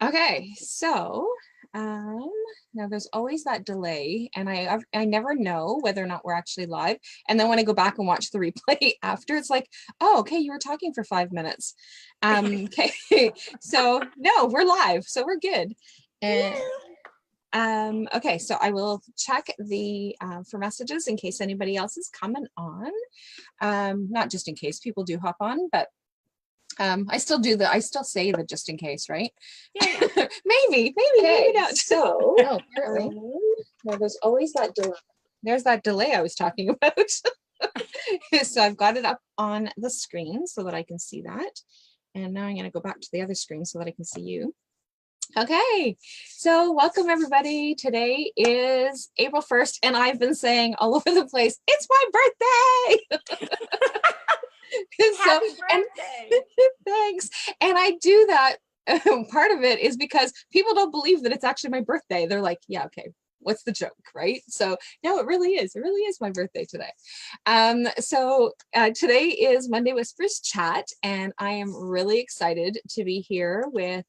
Okay, so now there's always that delay, and I never know whether or not we're actually live. And then when I go back and watch the replay after, it's like, oh, okay, you were talking for 5 minutes. Okay, so no, we're live, so we're good. And okay, so I will check the for messages in case anybody else is coming on. Not just in case people do hop on, but I still say the just in case, right? Yeah. maybe not. So no, apparently. No, there's always that delay. There's that delay I was talking about. So I've got it up on the screen so that I can see that. And now I'm going to go back to the other screen so that I can see you. Okay, so welcome everybody. Today is April 1st, and I've been saying all over the place, it's my birthday. Happy birthday. Thanks. And I do that. Part of it is because people don't believe that it's actually my birthday. They're like, yeah, okay, what's the joke, right? So no, it really is my birthday today. Today is Monday Whispers Chat, and I am really excited to be here with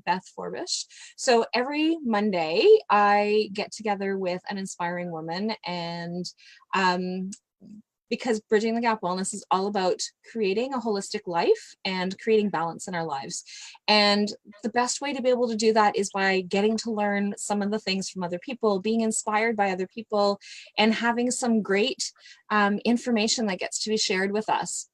Beth Forbush. So every Monday I get together with an inspiring woman, and because Bridging the Gap Wellness is all about creating a holistic life and creating balance in our lives. And the best way to be able to do that is by getting to learn some of the things from other people, being inspired by other people, and having some great information that gets to be shared with us.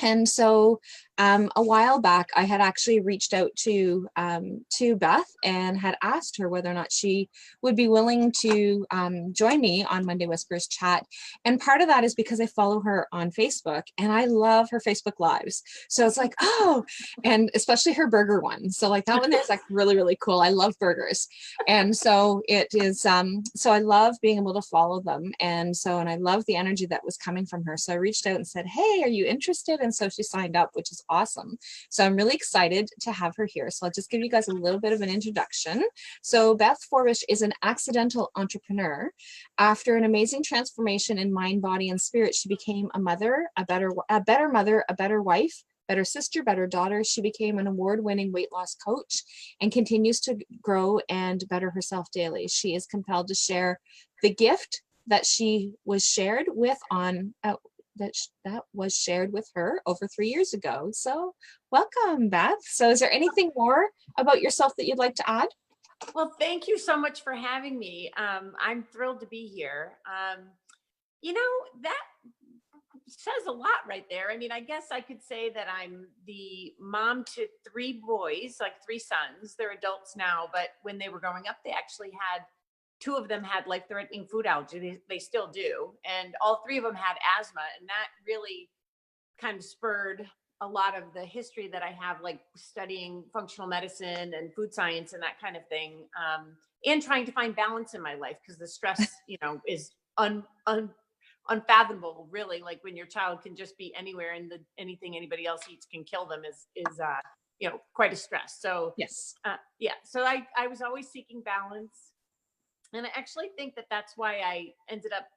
And so a while back, I had actually reached out to Beth and had asked her whether or not she would be willing to join me on Monday Whispers Chat. And part of that is because I follow her on Facebook, and I love her Facebook Lives. So it's like, oh, and especially her burger one. So like that one there's like really, really cool. I love burgers. And so it is, so I love being able to follow them. And I love the energy that was coming from her. So I reached out and said, hey, are you interested? And so she signed up, which is awesome. So I'm really excited to have her here. So I'll just give you guys a little bit of an introduction. So Beth Forbush is an accidental entrepreneur. After an amazing transformation in mind, body, and spirit, she became a mother, a better mother, a better wife, better sister, better daughter. She became an award-winning weight loss coach and continues to grow and better herself daily. She is compelled to share the gift that she was shared with on that was shared with her over 3 years ago. So welcome, Beth. So is there anything more about yourself that you'd like to add? Well, thank you so much for having me. I'm thrilled to be here. That says a lot right there. I mean, I guess I could say that I'm the mom to 3 boys, like 3 sons. They're adults now, but when they were growing up, they actually had 2 of them had life-threatening food allergy. They still do. And all 3 of them had asthma. And that really kind of spurred a lot of the history that I have, like studying functional medicine and food science and that kind of thing. And trying to find balance in my life, because the stress, is unfathomable, really. Like when your child can just be anywhere, and anything anybody else eats can kill them is quite a stress. So yes. So I was always seeking balance. And I actually think that that's why I ended up,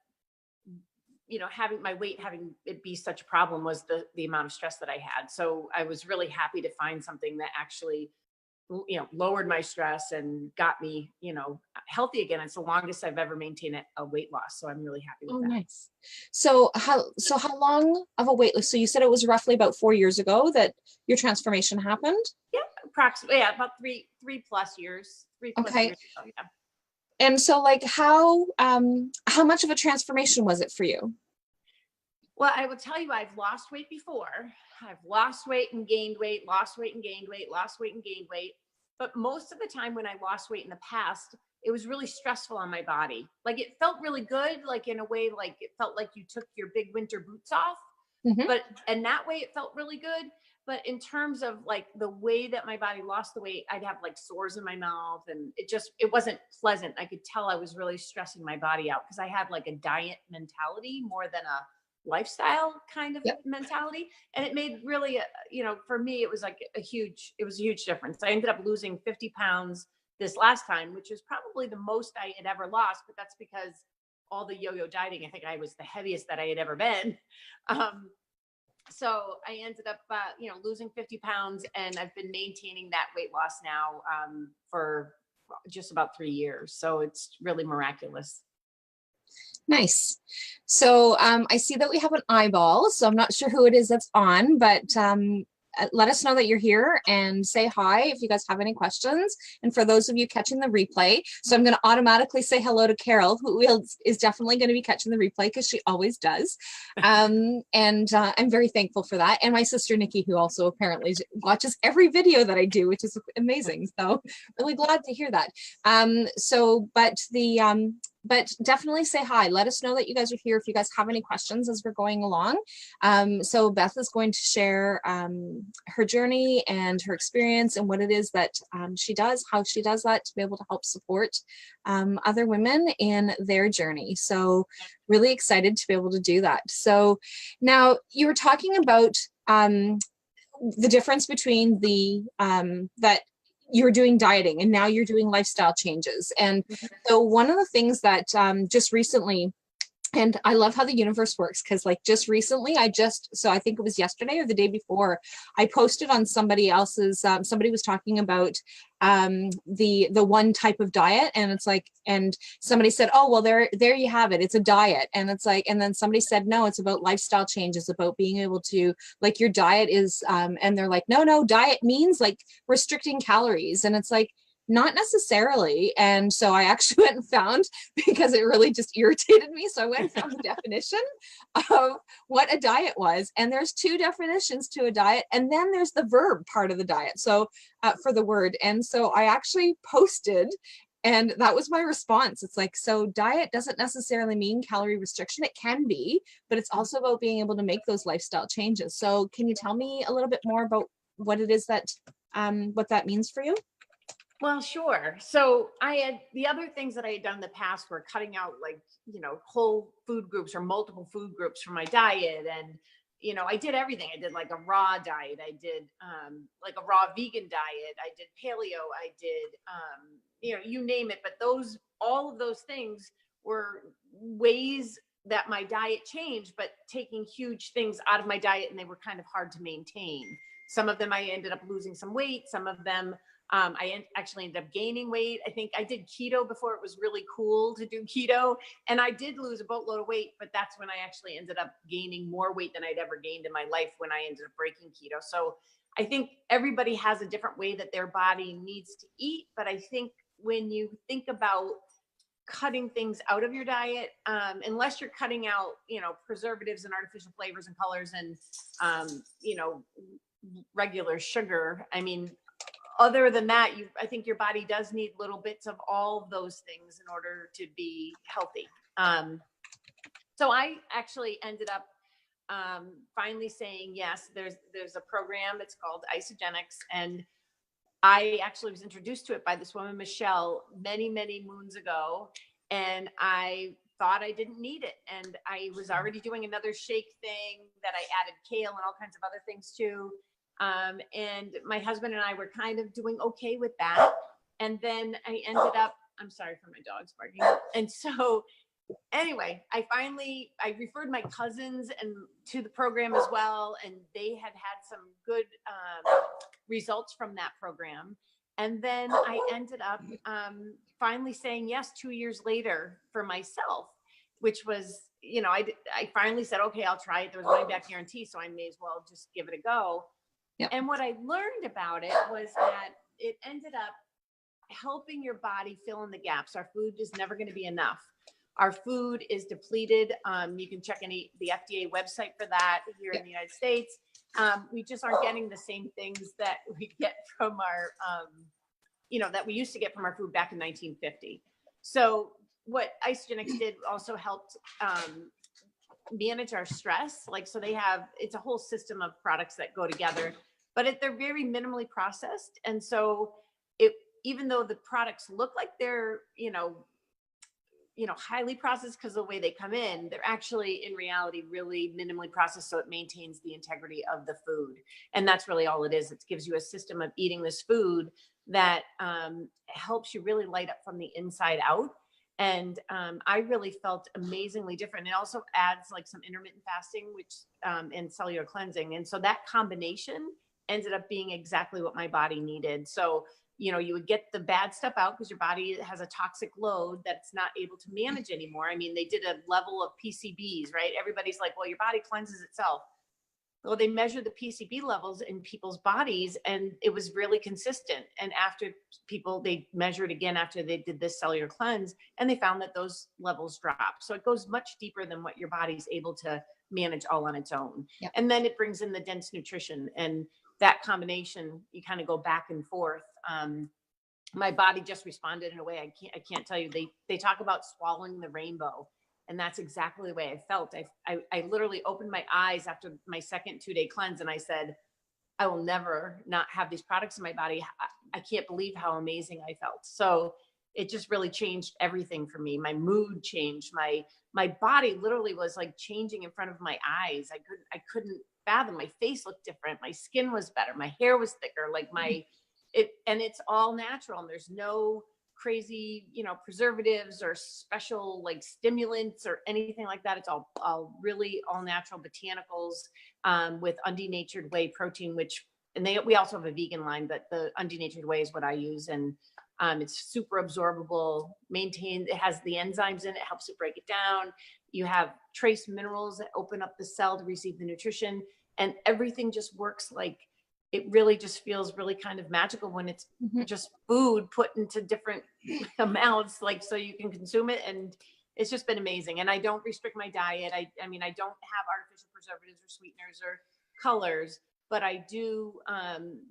having my weight, having it be such a problem, was the amount of stress that I had. So I was really happy to find something that actually, lowered my stress and got me, healthy again. It's the longest I've ever maintained a weight loss. So I'm really happy with that. Nice. So how long of a weight loss? So you said it was roughly about 4 years ago that your transformation happened? Yeah, approximately. Yeah, about three plus years. 3+ okay. years ago, yeah. And so like how much of a transformation was it for you? Well, I will tell you, I've lost weight before. I've lost weight and gained weight, lost weight and gained weight, lost weight and gained weight. But most of the time when I lost weight in the past, it was really stressful on my body. Like it felt really good, like in a way, like it felt like you took your big winter boots off. Mm-hmm. And that way it felt really good. But in terms of like the way that my body lost the weight, I'd have like sores in my mouth, and it wasn't pleasant. I could tell I was really stressing my body out, because I had like a diet mentality more than a lifestyle kind of mentality. And it made really, for me, it was like a huge difference. I ended up losing 50 pounds this last time, which is probably the most I had ever lost, but that's because all the yo-yo dieting, I think I was the heaviest that I had ever been. So I ended up, losing 50 pounds, and I've been maintaining that weight loss now for just about 3 years. So it's really miraculous. Nice. So I see that we have an eyeball, so I'm not sure who it is that's on, but let us know that you're here and say hi if you guys have any questions. And for those of you catching the replay, so I'm going to automatically say hello to Carol, who is definitely going to be catching the replay because she always does. And I'm very thankful for that. And my sister Nikki, who also apparently watches every video that I do, which is amazing. So really glad to hear that. But definitely say hi. Let us know that you guys are here if you guys have any questions as we're going along. So Beth is going to share her journey and her experience and what it is that she does, how she does that to be able to help support other women in their journey. So really excited to be able to do that. So now you were talking about the difference between that you're doing dieting and now you're doing lifestyle changes. And so one of the things that just recently, and I love how the universe works, because like just recently, so I think it was yesterday or the day before, I posted on somebody else's, somebody was talking about the one type of diet, and it's like, and somebody said, oh, well, there you have it. It's a diet. And it's like, and then somebody said, no, it's about lifestyle changes, about being able to, like, your diet is, and they're like, no, diet means like restricting calories. And it's like, not necessarily. And so I actually went and found, because it really just irritated me. So I went and found the definition of what a diet was. And there's two definitions to a diet. And then there's the verb part of the diet. So for the word. And so I actually posted, and that was my response. It's like, so diet doesn't necessarily mean calorie restriction. It can be, but it's also about being able to make those lifestyle changes. So can you tell me a little bit more about what it is that, what that means for you? Well, sure. So the other things that I had done in the past were cutting out, like, whole food groups or multiple food groups from my diet. And, I did everything. I did like a raw diet. I did like a raw vegan diet. I did paleo. I did, you name it. But all of those things were ways that my diet changed, but taking huge things out of my diet, and they were kind of hard to maintain. Some of them I ended up losing some weight. Some of them I actually ended up gaining weight. I think I did keto before it was really cool to do keto. And I did lose a boatload of weight, but that's when I actually ended up gaining more weight than I'd ever gained in my life when I ended up breaking keto. So I think everybody has a different way that their body needs to eat. But I think when you think about cutting things out of your diet, unless you're cutting out, preservatives and artificial flavors and colors and, regular sugar, I mean, other than that, I think your body does need little bits of all of those things in order to be healthy. So I actually ended up finally saying yes. There's a program. It's called Isogenics, and I actually was introduced to it by this woman, Michelle, many, many moons ago, and I thought I didn't need it. And I was already doing another shake thing that I added kale and all kinds of other things to. And my husband and I were kind of doing okay with that. And then I ended up, I'm sorry for my dogs barking. And so anyway, I referred my cousins to the program as well. And they had some good results from that program. And then I ended up finally saying yes 2 years later for myself, which was, I finally said, okay, I'll try it. There was a money back guarantee, so I may as well just give it a go. Yep. And what I learned about it was that it ended up helping your body fill in the gaps. Our food is never going to be enough. Our food is depleted. You can check the FDA website for that here in the United States. We just aren't getting the same things that we get from our, that we used to get from our food back in 1950. So what Isogenics did also helped manage our stress. So it's a whole system of products that go together, but they're very minimally processed. And so even though the products look like they're, highly processed because of the way they come in, they're actually in reality really minimally processed. So it maintains the integrity of the food. And that's really all it is. It gives you a system of eating this food that helps you really light up from the inside out. And I really felt amazingly different. It also adds like some intermittent fasting, which and cellular cleansing. And so that combination ended up being exactly what my body needed. So, you know, you would get the bad stuff out because your body has a toxic load that's not able to manage anymore. I mean, they did a level of PCBs, right? Everybody's like, well, your body cleanses itself. Well, they measured the PCB levels in people's bodies and it was really consistent. And after they measured again after they did this cellular cleanse and they found that those levels dropped. So it goes much deeper than what your body's able to manage all on its own. Yep. And then it brings in the dense nutrition and that combination, you kind of go back and forth. My body just responded in a way I can't tell you. They talk about swallowing the rainbow. And that's exactly the way I felt. I literally opened my eyes after my second 2-day cleanse and I said, I will never not have these products in my body. I can't believe how amazing I felt. So it just really changed everything for me. My mood changed. My body literally was like changing in front of my eyes. I couldn't fathom. My face looked different. My skin was better. My hair was thicker. Like and it's all natural and there's no crazy, you know, preservatives or special like stimulants or anything like that. It's all really all natural botanicals with undenatured whey protein, we also have a vegan line, but the undenatured whey is what I use. And it's super absorbable, maintained. It has the enzymes in it, helps it break it down. You have trace minerals that open up the cell to receive the nutrition and everything just works like it really just feels really kind of magical when it's just food put into different amounts, like, so you can consume it. And it's just been amazing. And I don't restrict my diet. I mean, I don't have artificial preservatives or sweeteners or colors, but I do,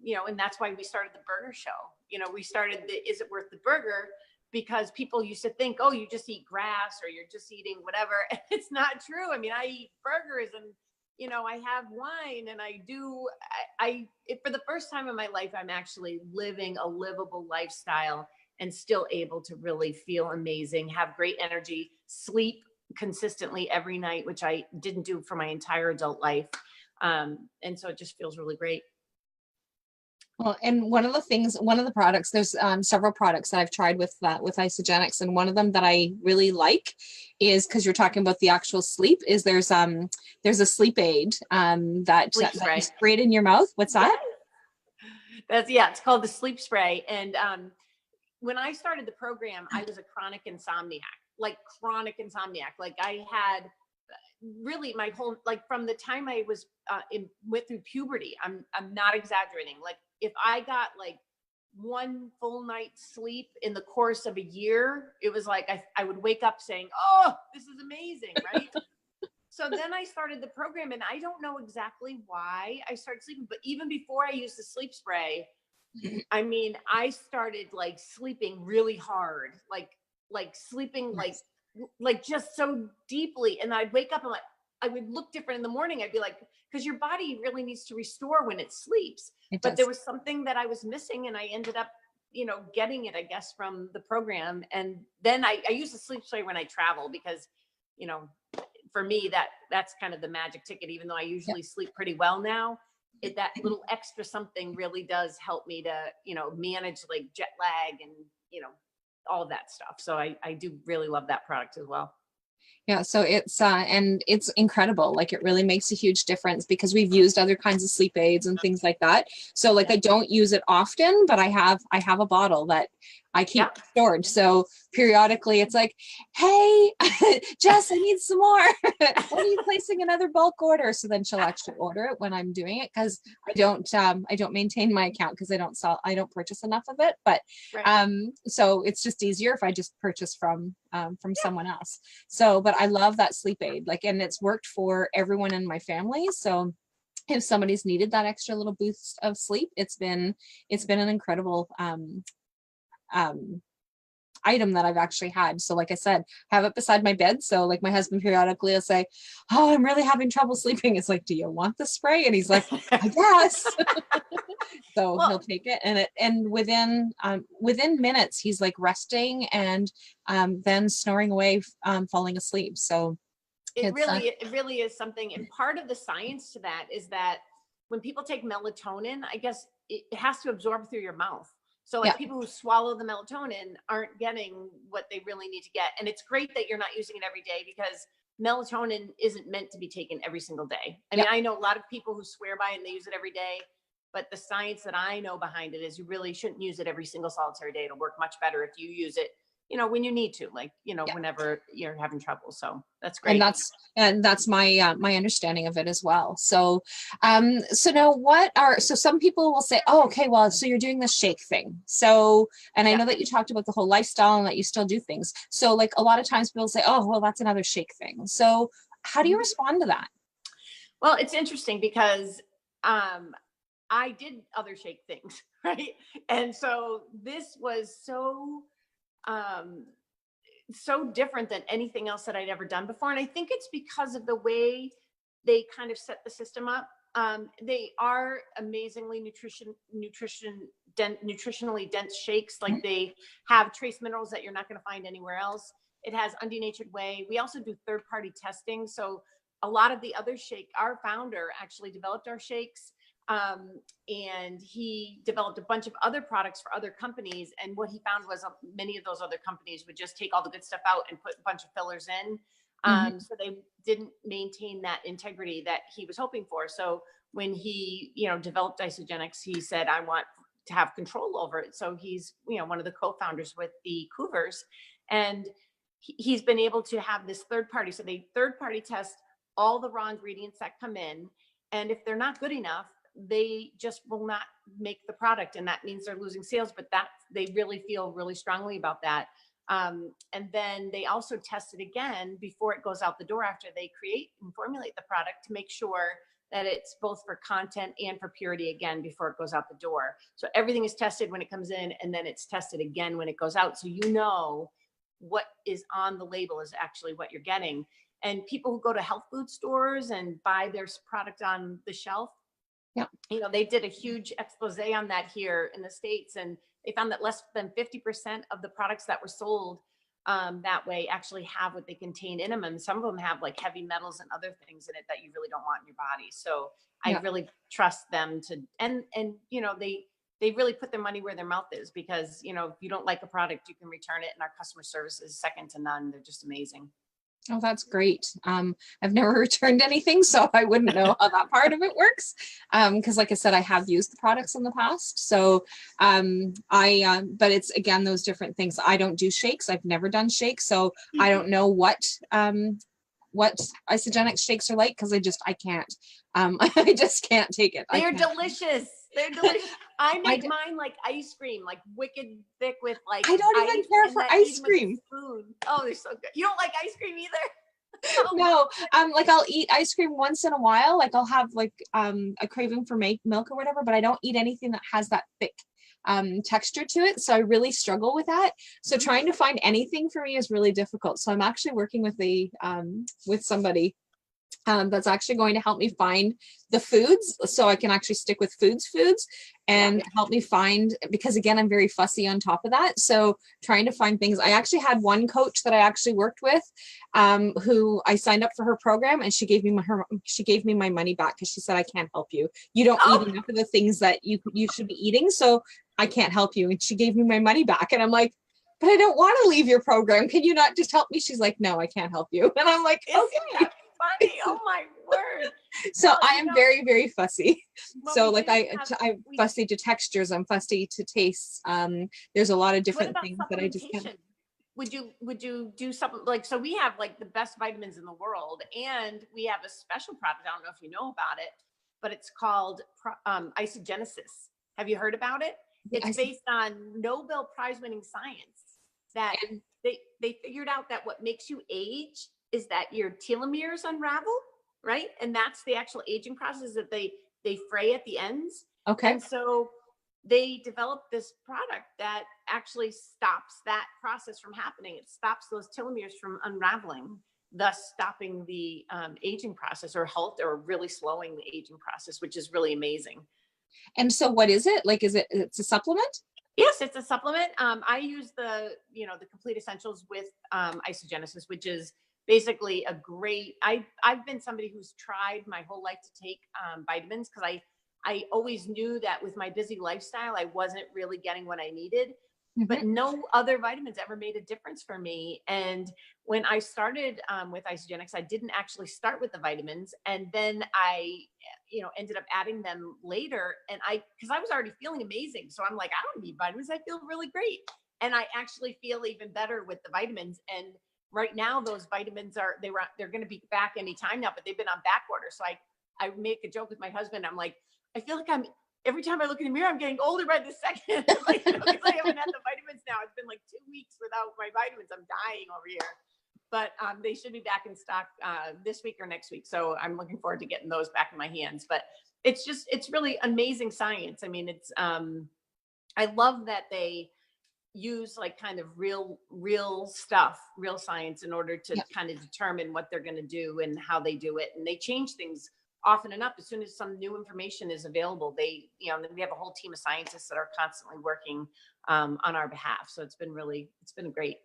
you know, and that's why we started the burger show. You know, we started Is It Worth the Burger? Because people used to think, oh, you just eat grass or you're just eating whatever. And it's not true. I mean, I eat burgers and, you know, I have wine and for the first time in my life, I'm actually living a livable lifestyle and still able to really feel amazing, have great energy, sleep consistently every night, which I didn't do for my entire adult life. And so it just feels really great. Well, and one of the products, there's several products that I've tried with Isogenics, and one of them that I really like is, because you're talking about the actual sleep, is there's a sleep aid that you spray it in your mouth. What's that? It's called the sleep spray. And when I started the program, I was a chronic insomniac. Like I had really my whole, like from the time I was went through puberty, I'm not exaggerating. Like if I got like one full night's sleep in the course of a year, it was like I would wake up saying, oh, this is amazing, right? So then I started the program and I don't know exactly why I started sleeping, but even before I used the sleep spray, I mean, I started like sleeping really hard, like sleeping like just so deeply. And I'd wake up and I would look different in the morning. I'd be like, because your body really needs to restore when it sleeps. But there was something that I was missing and I ended up, you know, getting it, I guess, from the program. And then I use the sleep spray when I travel because, you know, for me, that's kind of the magic ticket, even though I usually sleep pretty well now. That little extra something really does help me to, you know, manage like jet lag and, you know, all of that stuff. So I do really love that product as well. Yeah, so it's incredible. Like it really makes a huge difference because we've used other kinds of sleep aids and things like that. So like I don't use it often, but I have a bottle that I keep stored. So periodically it's like, hey, Jess, I need some more. When are you placing another bulk order? So then she'll actually order it when I'm doing it because I don't maintain my account because I don't purchase enough of it. But so it's just easier if I just purchase from someone else. So, but I love that sleep aid, like, and it's worked for everyone in my family. So if somebody's needed that extra little boost of sleep, it's been an incredible item that I've actually had. So like I said, have it beside my bed. So like my husband periodically will say, oh, I'm really having trouble sleeping. It's like, do you want the spray? And he's like, I guess. So he'll take it and within minutes, he's like resting and then snoring away, falling asleep. So it really is something. And part of the science to that is that when people take melatonin, I guess it has to absorb through your mouth. So Yeah. like people who swallow the melatonin aren't getting what they really need to get. And it's great that you're not using it every day, because melatonin isn't meant to be taken every single day. I mean, I know a lot of people who swear by it and they use it every day, but the science that I know behind it is you really shouldn't use it every single solitary day. It'll work much better if you use it, when you need to, like, whenever you're having trouble. So that's great. And that's my my understanding of it as well. So so now so some people will say, oh, okay, well, so you're doing the shake thing. So, and I know that you talked about the whole lifestyle and that you still do things. So like a lot of times people say, oh, well, that's another shake thing. So how do you respond to that? Well, it's interesting because I did other shake things, right? And so this was so different than anything else that I'd ever done before. And I think it's because of the way they kind of set the system up. They are amazingly nutritionally dense shakes. Like they have trace minerals that you're not going to find anywhere else. It has undenatured whey. We also do third-party testing. So a lot of the other our founder actually developed our shakes. And he developed a bunch of other products for other companies. And what he found was many of those other companies would just take all the good stuff out and put a bunch of fillers in. So they didn't maintain that integrity that he was hoping for. So when he, developed Isagenix, he said, I want to have control over it. So he's, one of the co-founders with the Cougars, and he's been able to have this third party. So they third party test all the raw ingredients that come in. And if they're not good enough, they just will not make the product. And that means they're losing sales, but they really feel really strongly about that. And then they also test it again before it goes out the door, after they create and formulate the product, to make sure that it's both for content and for purity again before it goes out the door. So everything is tested when it comes in, and then it's tested again when it goes out. So what is on the label is actually what you're getting. And people who go to health food stores and buy their product on the shelf, they did a huge expose on that here in the States, and they found that less than 50% of the products that were sold that way actually have what they contain in them. And some of them have like heavy metals and other things in it that you really don't want in your body. So I really trust them to, and they really put their money where their mouth is, because, if you don't like a product, you can return it. And our customer service is second to none. They're just amazing. Oh, that's great. I've never returned anything, so I wouldn't know how that part of it works. Because like I said, I have used the products in the past. So but it's, again, those different things. I don't do shakes. I've never done shakes. So I don't know what Isagenix shakes are like, because I can't. I just can't take it. They're delicious. They're delicious. I make mine like ice cream, like wicked thick with like. I don't even care for ice cream. Oh, they're so good. You don't like ice cream either? No. Like I'll eat ice cream once in a while. Like I'll have like a craving for milk or whatever, but I don't eat anything that has that thick texture to it. So I really struggle with that. So trying to find anything for me is really difficult. So I'm actually working with somebody that's actually going to help me find the foods, so I can actually stick with foods and help me find, because again, I'm very fussy on top of that. So trying to find things. I actually had one coach that I actually worked with, who I signed up for her program, and she gave me my money back, because she said, I can't help you. You don't eat enough of the things that you should be eating, so I can't help you. And she gave me my money back, and I'm like, but I don't want to leave your program. Can you not just help me? She's like, no, I can't help you. And I'm like, okay. Funny. Oh my word. So I am very, very fussy. So like I'm fussy to textures. I'm fussy to tastes. There's a lot of different things that I just can't. Would you do something like, so we have like the best vitamins in the world, and we have a special product. I don't know if you know about it, but it's called Isagenesis. Have you heard about it? It's based on Nobel Prize winning science, that they figured out that what makes you age is that your telomeres unravel, right? And that's the actual aging process, that they fray at the ends. Okay. And so they developed this product that actually stops that process from happening. It stops those telomeres from unraveling, thus stopping the aging process, or really slowing the aging process, which is really amazing. And so what is it? Like, it's a supplement? Yes, it's a supplement. I use the Complete Essentials with Isagenesis, which is basically a great, I've been somebody who's tried my whole life to take vitamins, because I always knew that with my busy lifestyle, I wasn't really getting what I needed, but Mm-hmm. no other vitamins ever made a difference for me. And when I started with Isogenics, I didn't actually start with the vitamins. And then I, ended up adding them later. And because I was already feeling amazing. So I'm like, I don't need vitamins. I feel really great. And I actually feel even better with the vitamins. And right now, those vitamins they're going to be back anytime now, but they've been on back order. So I make a joke with my husband. I'm like, I feel like every time I look in the mirror, I'm getting older by the second. Like, because I haven't had the vitamins now. It's been like 2 weeks without my vitamins. I'm dying over here. But they should be back in stock this week or next week. So I'm looking forward to getting those back in my hands. But it's really amazing science. I mean, I love that they use like kind of real stuff, real science in order to kind of determine what they're going to do and how they do it. And they change things often enough. As soon as some new information is available, we have a whole team of scientists that are constantly working on our behalf. So it's been great.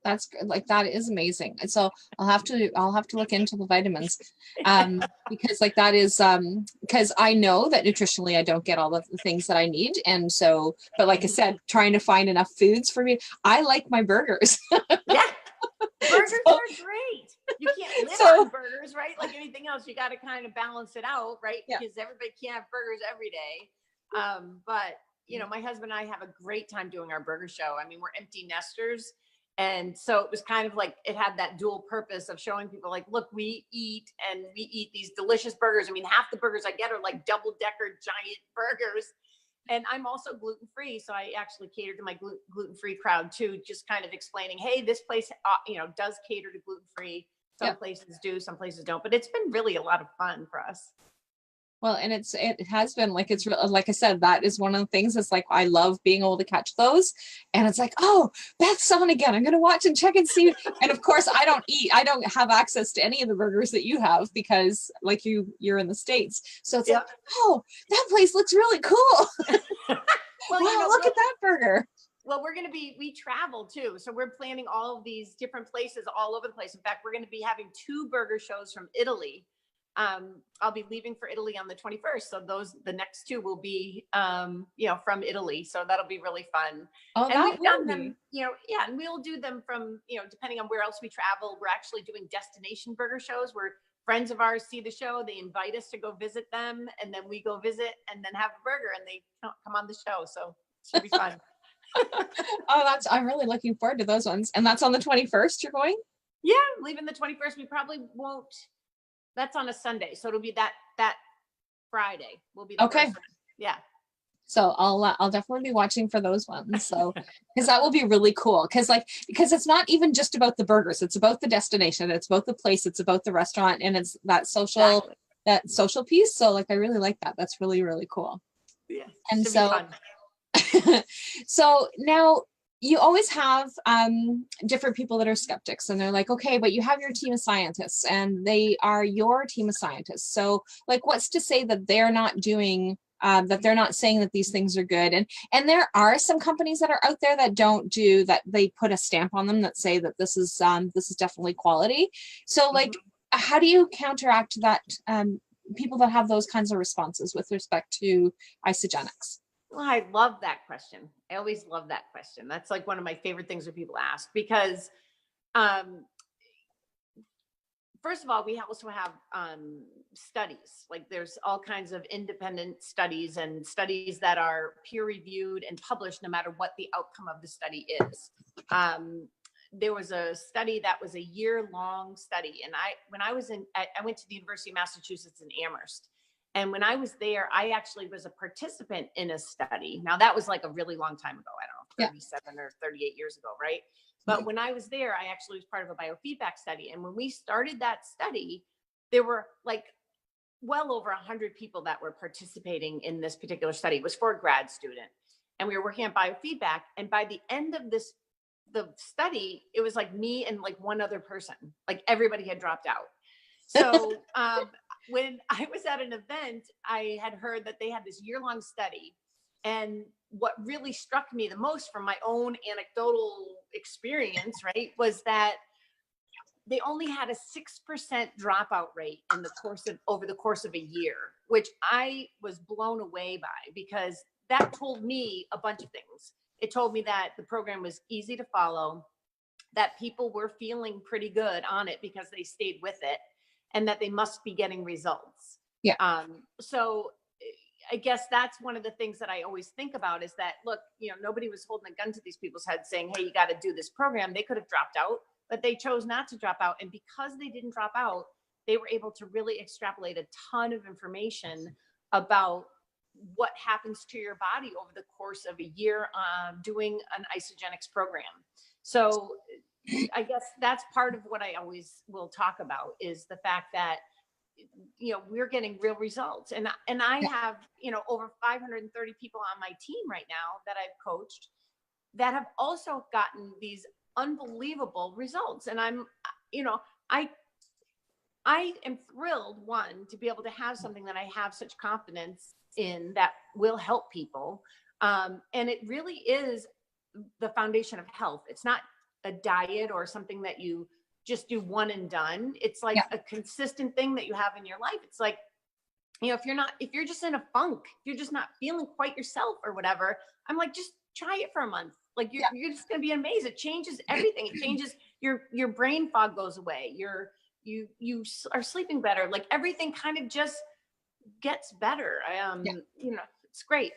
That's good. Like, that is amazing. And so I'll have to look into the vitamins, because like that is, because I know that nutritionally I don't get all the things that I need. And so, but like I said, trying to find enough foods for me, I like my burgers. Yeah. Burgers are great. You can't live on burgers, right? Like anything else, you got to kind of balance it out, right? Yeah. Because everybody can't have burgers every day. But my husband and I have a great time doing our burger show. I mean, we're empty nesters. And so it was kind of like, it had that dual purpose of showing people like, look, we eat these delicious burgers. I mean, half the burgers I get are like double-decker giant burgers. And I'm also gluten-free. So I actually cater to my gluten-free crowd too, just kind of explaining, hey, this place, does cater to gluten-free. Some places do, some places don't, but it's been really a lot of fun for us. Well, and it has been like, it's like I said, that is one of the things. It's like, I love being able to catch those, and it's like, oh, Beth's on again. I'm going to watch and check and see. And of course, I don't have access to any of the burgers that you have, because like you're in the States. So it's like, oh, that place looks really cool. Well, wow, look at that burger. Well, we travel too. So we're planning all of these different places all over the place. In fact, we're going to be having 2 burger shows from Italy. I'll be leaving for Italy on the 21st. So the next 2 will be, from Italy. So that'll be really fun. Oh, and we've done them, and we'll do them from, depending on where else we travel. We're actually doing destination burger shows where friends of ours see the show. They invite us to go visit them, and then we go visit and then have a burger, and they come on the show. So it should be fun. I'm really looking forward to those ones. And that's on the 21st you're going? Yeah, leaving the 21st. We probably won't. That's on a Sunday, so it'll be that Friday. Will be the first. Yeah. So I'll definitely be watching for those ones. So, because that will be really cool. Because it's not even just about the burgers. It's about the destination. It's about the place. It's about the restaurant, and it's that social piece. So like, I really like that. That's really, really cool. Yeah. And so, so now, you always have different people that are skeptics, and they're like, okay, but you have your team of scientists, and they are your team of scientists. So like, what's to say that they're not doing, that they're not saying that these things are good? And there are some companies that are out there that don't do that. They put a stamp on them that say that this is definitely quality. So like, how do you counteract that, people that have those kinds of responses with respect to Isogenics? Well, I love that question. I always love that question. That's like one of my favorite things when people ask, because first of all, we also have studies. Like, there's all kinds of independent studies and studies that are peer reviewed and published no matter what the outcome of the study is. There was a study that was a year-long study. And I went to the University of Massachusetts in Amherst. And when I was there, I actually was a participant in a study. Now, that was like a really long time ago. I don't know, 37 or 38 years ago, right? But when I was there, I actually was part of a biofeedback study. And when we started that study, there were like well over 100 people that were participating in this particular study. It was for a grad student. And we were working on biofeedback. And by the end of the study, it was like me and like one other person. Like, everybody had dropped out. So when I was at an event, I had heard that they had this year-long study. And what really struck me the most from my own anecdotal experience, right, was that they only had a 6% dropout rate in the course of over the course of a year, which I was blown away by, because that told me a bunch of things. It told me that the program was easy to follow, that people were feeling pretty good on it because they stayed with it, and that they must be getting results. Yeah. So I guess that's one of the things that I always think about, is that, look, nobody was holding a gun to these people's heads saying, hey, you got to do this program. They could have dropped out, but they chose not to drop out. And because they didn't drop out, they were able to really extrapolate a ton of information about what happens to your body over the course of a year doing an isogenics program. So I guess that's part of what I always will talk about, is the fact that we're getting real results. And I have, over 530 people on my team right now that I've coached that have also gotten these unbelievable results. And I'm, I am thrilled, one, to be able to have something that I have such confidence in that will help people. And it really is the foundation of health. It's not a diet or something that you just do one and done. It's like a consistent thing that you have in your life. It's like, if you're just in a funk, if you're just not feeling quite yourself or whatever, I'm like, just try it for a month. Like you're just going to be amazed. It changes everything. It changes your brain fog goes away. You are sleeping better. Like everything kind of just gets better. It's great.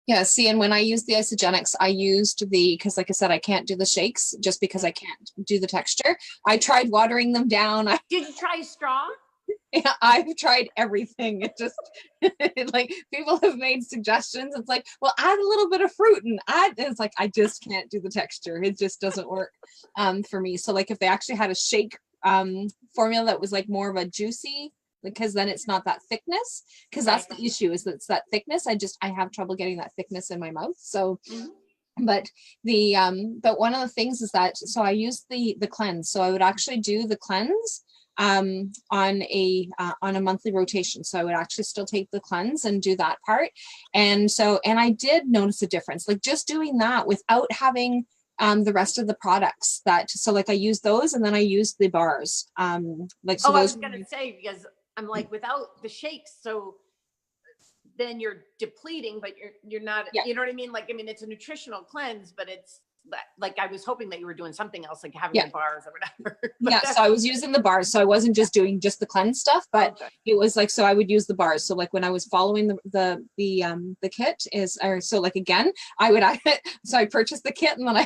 Yeah, see, and when I used the isogenics, I used because like I said, I can't do the shakes just because I can't do the texture. I tried watering them down. Did you try a straw? Yeah, I've tried everything. It just like people have made suggestions. It's like, well, add a little bit of fruit and it's like, I just can't do the texture. It just doesn't work for me. So like if they actually had a shake formula that was like more of a juicy, because then it's not that thickness, because that's the issue, is that it's that thickness. I have trouble getting that thickness in my mouth. So but one of the things is that, so I used the cleanse. So I would actually do the cleanse on a monthly rotation. So I would actually still take the cleanse and do that part. And I did notice a difference, like just doing that without having the rest of the products so like I used those, and then I used the bars. I was going to say, because I'm like, without the shakes, so then you're depleting, but you're not, you know what I mean? Like, I mean, it's a nutritional cleanse, but it's like, I was hoping that you were doing something else, like having the bars or whatever. So I was using the bars. So I wasn't just doing just the cleanse stuff, but it was like, so I would use the bars. So like when I was following the kit so like, again, I would, so I purchased the kit, and then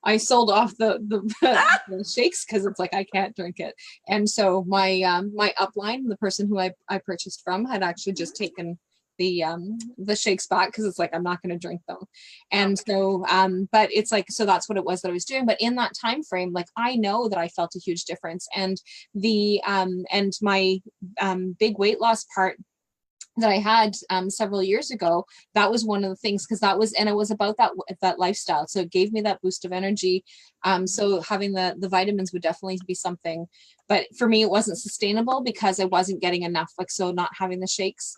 I sold off the shakes, because it's like, I can't drink it. And so my upline, the person who I purchased from, had actually just taken the shakes back, because it's like, I'm not going to drink them. And so but it's like, so that's what it was that I was doing. But in that time frame, like, I know that I felt a huge difference. And and my big weight loss part that I had several years ago, that was one of the things, because it was about that lifestyle. So it gave me that boost of energy. So having the vitamins would definitely be something, but for me, it wasn't sustainable because I wasn't getting enough. Like, so not having the shakes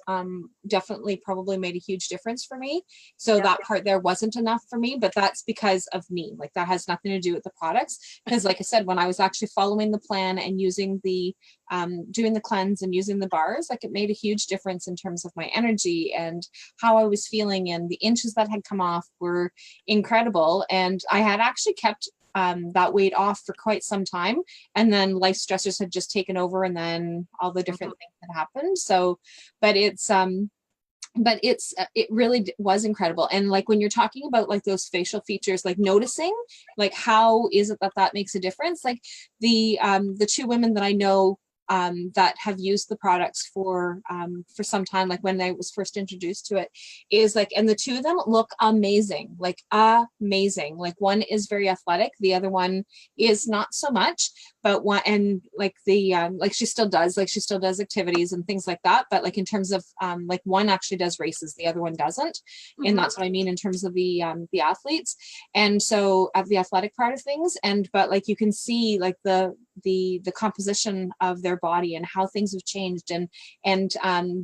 definitely probably made a huge difference for me. So that part there wasn't enough for me, but that's because of me. Like, that has nothing to do with the products. Because like I said, when I was actually following the plan and using doing the cleanse and using the bars, like, it made a huge difference in terms of my energy and how I was feeling, and the inches that had come off were incredible. And I had actually kept that weight off for quite some time, and then life stressors had just taken over, and then all the different things had happened. So, but it really was incredible. And like, when you're talking about like those facial features, like noticing, like, how is it that makes a difference? Like the two women that I know that have used the products for some time, like when I was first introduced to it, is like, and the two of them look amazing, like amazing. Like, one is very athletic, the other one is not so much, but one, and like like she still does activities and things like that, but like in terms of like, one actually does races, the other one doesn't. And that's what I mean in terms of the athletes. And so of the athletic part of things, but like, you can see like the the composition of their body and how things have changed. And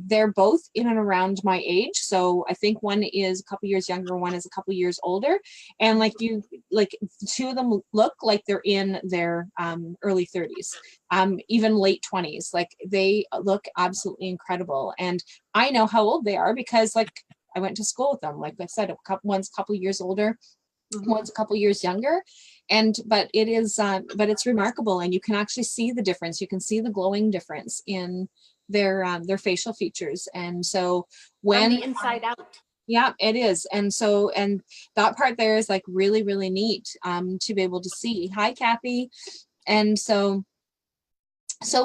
they're both in and around my age. So I think one is a couple years younger, one is a couple years older. And like two of them look like they're in their early 30s, even late 20s. Like they look absolutely incredible. And I know how old they are because like I went to school with them. Like I said, one's a couple years older, one's a couple years younger. But it's remarkable, and you can actually see the difference. You can see the glowing difference in their facial features. And so when from the inside out. Yeah, it is. And that part there is like really, really neat to be able to see. Hi, Kathy. And so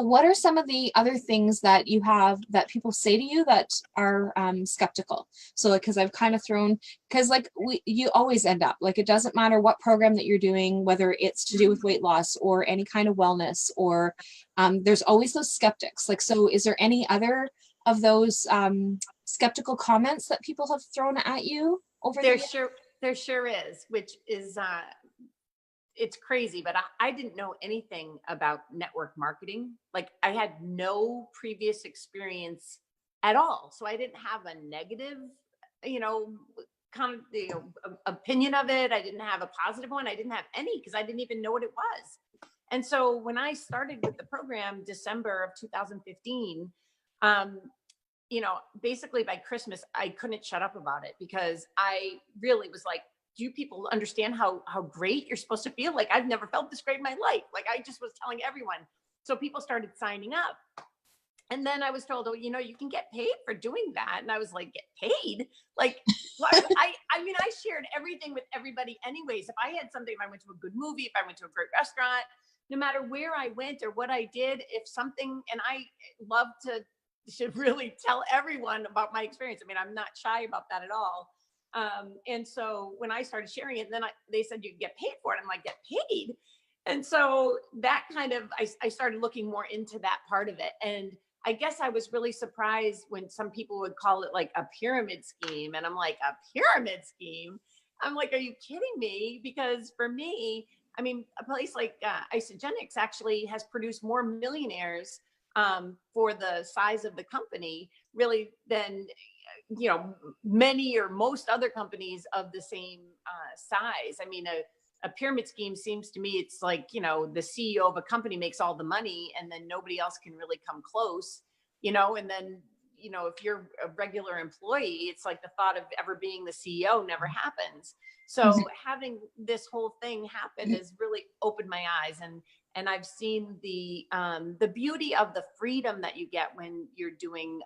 what are some of the other things that you have that people say to you that are skeptical? So like, because I've kind of thrown, because like you always end up, like it doesn't matter what program that you're doing, whether it's to do with weight loss or any kind of wellness, or there's always those skeptics. Like, so is there any other of those skeptical comments that people have thrown at you over there? There sure is, which is it's crazy, but I didn't know anything about network marketing. Like I had no previous experience at all. So I didn't have a negative, opinion of it. I didn't have a positive one. I didn't have any because I didn't even know what it was. And so when I started with the program, December of 2015, basically by Christmas, I couldn't shut up about it because I really was like, do you people understand how great you're supposed to feel? Like I've never felt this great in my life. Like I just was telling everyone. So people started signing up. And then I was told, oh, you can get paid for doing that. And I was like, get paid? Like, I shared everything with everybody anyways. If I had something, if I went to a good movie, if I went to a great restaurant, no matter where I went or what I did, if something, and I love to really tell everyone about my experience. I mean, I'm not shy about that at all. And so when I started sharing it, then they said you can get paid for it. I'm like, get paid? And so that kind of, I started looking more into that part of it. And I guess I was really surprised when some people would call it like a pyramid scheme. And I'm like, a pyramid scheme? I'm like, are you kidding me? Because for me, I mean, a place like Isagenix actually has produced more millionaires for the size of the company really than many or most other companies of the same size. I mean, a pyramid scheme seems to me, it's like, the CEO of a company makes all the money and then nobody else can really come close, and then, if you're a regular employee, it's like the thought of ever being the CEO never happens. So having this whole thing happen has really opened my eyes, and I've seen the beauty of the freedom that you get when you're doing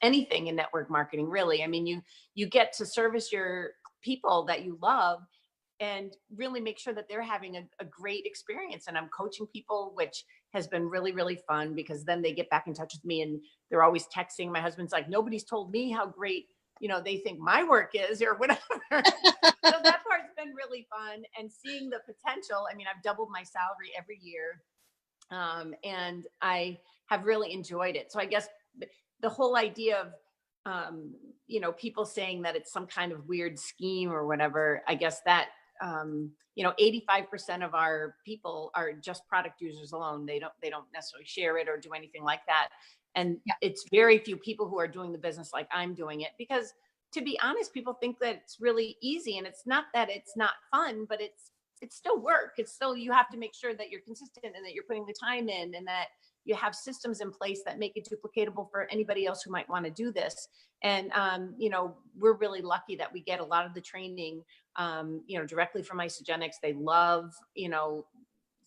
anything in network marketing, really. I mean, you get to service your people that you love and really make sure that they're having a great experience. And I'm coaching people, which has been really, really fun because then they get back in touch with me and they're always texting. My husband's like, nobody's told me how great, they think my work is or whatever. So that part's been really fun, and seeing the potential. I mean, I've doubled my salary every year. And I have really enjoyed it. So I guess the whole idea of, people saying that it's some kind of weird scheme or whatever, I guess that, 85% of our people are just product users alone. They don't necessarily share it or do anything like that. And it's very few people who are doing the business like I'm doing it, because to be honest, people think that it's really easy, and it's not that it's not fun, but it's still work. It's still, you have to make sure that you're consistent and that you're putting the time in, and that you have systems in place that make it duplicatable for anybody else who might want to do this. And, we're really lucky that we get a lot of the training, directly from Isagenix. They love,